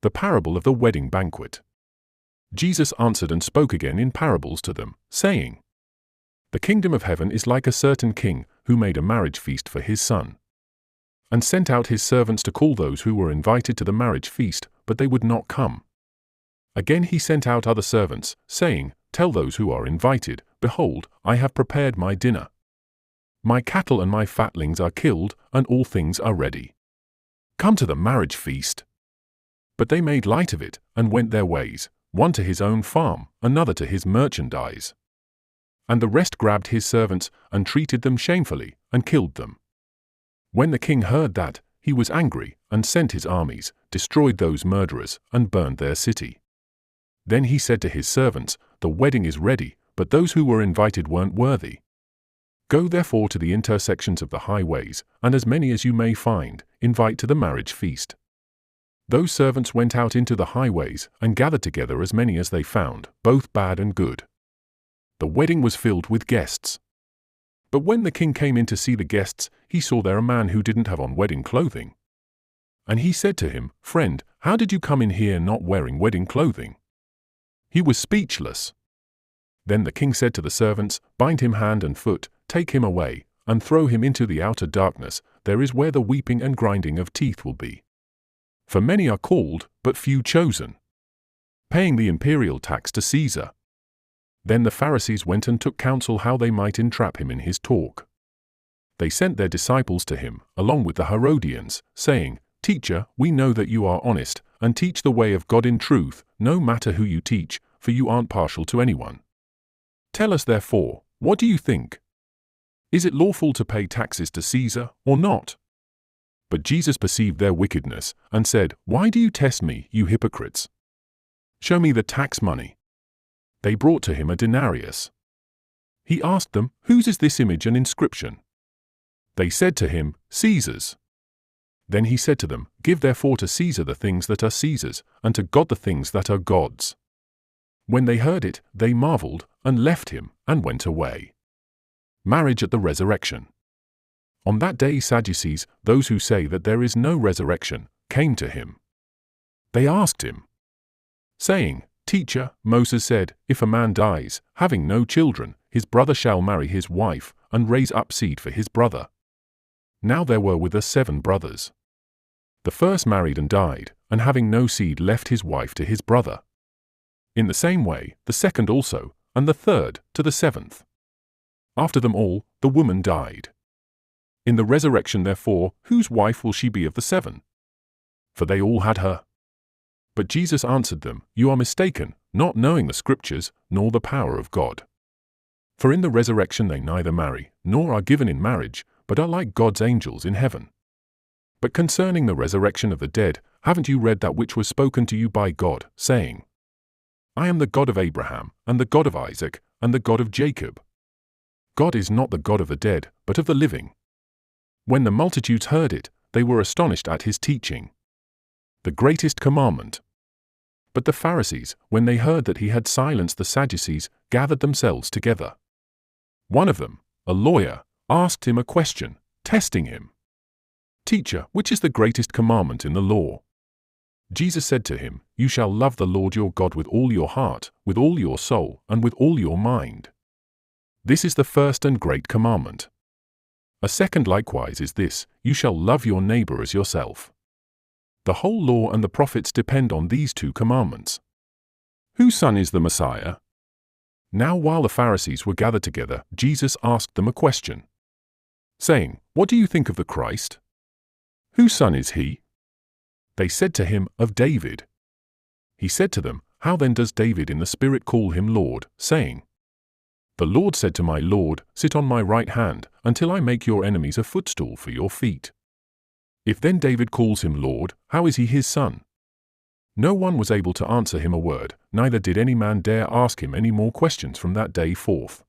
The parable of the wedding banquet. Jesus answered and spoke again in parables to them, saying, The kingdom of heaven is like a certain king who made a marriage feast for his son, and sent out his servants to call those who were invited to the marriage feast, but they would not come. Again he sent out other servants, saying, Tell those who are invited, Behold, I have prepared my dinner. My cattle and my fatlings are killed, and all things are ready. Come to the marriage feast. But they made light of it, and went their ways, one to his own farm, another to his merchandise. And the rest grabbed his servants, and treated them shamefully, and killed them. When the king heard that, he was angry, and sent his armies, destroyed those murderers, and burned their city. Then he said to his servants, The wedding is ready, but those who were invited weren't worthy. Go therefore to the intersections of the highways, and as many as you may find, invite to the marriage feast. Those servants went out into the highways, and gathered together as many as they found, both bad and good. The wedding was filled with guests. But when the king came in to see the guests, he saw there a man who didn't have on wedding clothing. And he said to him, Friend, how did you come in here not wearing wedding clothing? He was speechless. Then the king said to the servants, Bind him hand and foot, take him away, and throw him into the outer darkness. There is where the weeping and grinding of teeth will be. For many are called, but few chosen. Paying the imperial tax to Caesar. Then the Pharisees went and took counsel how they might entrap him in his talk. They sent their disciples to him, along with the Herodians, saying, Teacher, we know that you are honest, and teach the way of God in truth, no matter who you teach, for you aren't partial to anyone. Tell us therefore, what do you think? Is it lawful to pay taxes to Caesar, or not? But Jesus perceived their wickedness, and said, Why do you test me, you hypocrites? Show me the tax money. They brought to him a denarius. He asked them, Whose is this image and inscription? They said to him, Caesar's. Then he said to them, Give therefore to Caesar the things that are Caesar's, and to God the things that are God's. When they heard it, they marveled, and left him, and went away. Marriage at the resurrection. On that day Sadducees, those who say that there is no resurrection, came to him. They asked him, saying, Teacher, Moses said, If a man dies, having no children, his brother shall marry his wife, and raise up seed for his brother. Now there were with us 7 brothers. The first married and died, and having no seed left his wife to his brother. In the same way, the second also, and the third, to the 7th. After them all, the woman died. In the resurrection therefore, whose wife will she be of the 7? For they all had her. But Jesus answered them, You are mistaken, not knowing the Scriptures, nor the power of God. For in the resurrection they neither marry, nor are given in marriage, but are like God's angels in heaven. But concerning the resurrection of the dead, haven't you read that which was spoken to you by God, saying, I am the God of Abraham, and the God of Isaac, and the God of Jacob. God is not the God of the dead, but of the living. When the multitudes heard it, they were astonished at his teaching. The greatest commandment. But the Pharisees, when they heard that he had silenced the Sadducees, gathered themselves together. One of them, a lawyer, asked him a question, testing him. Teacher, which is the greatest commandment in the law? Jesus said to him, You shall love the Lord your God with all your heart, with all your soul, and with all your mind. This is the first and great commandment. A second likewise is this, You shall love your neighbor as yourself. The whole law and the prophets depend on these 2 commandments. Whose son is the Messiah? Now while the Pharisees were gathered together, Jesus asked them a question, saying, What do you think of the Christ? Whose son is he? They said to him, Of David. He said to them, How then does David in the Spirit call him Lord, saying, The Lord said to my Lord, Sit on my right hand, until I make your enemies a footstool for your feet. If then David calls him Lord, how is he his son? No one was able to answer him a word, neither did any man dare ask him any more questions from that day forth.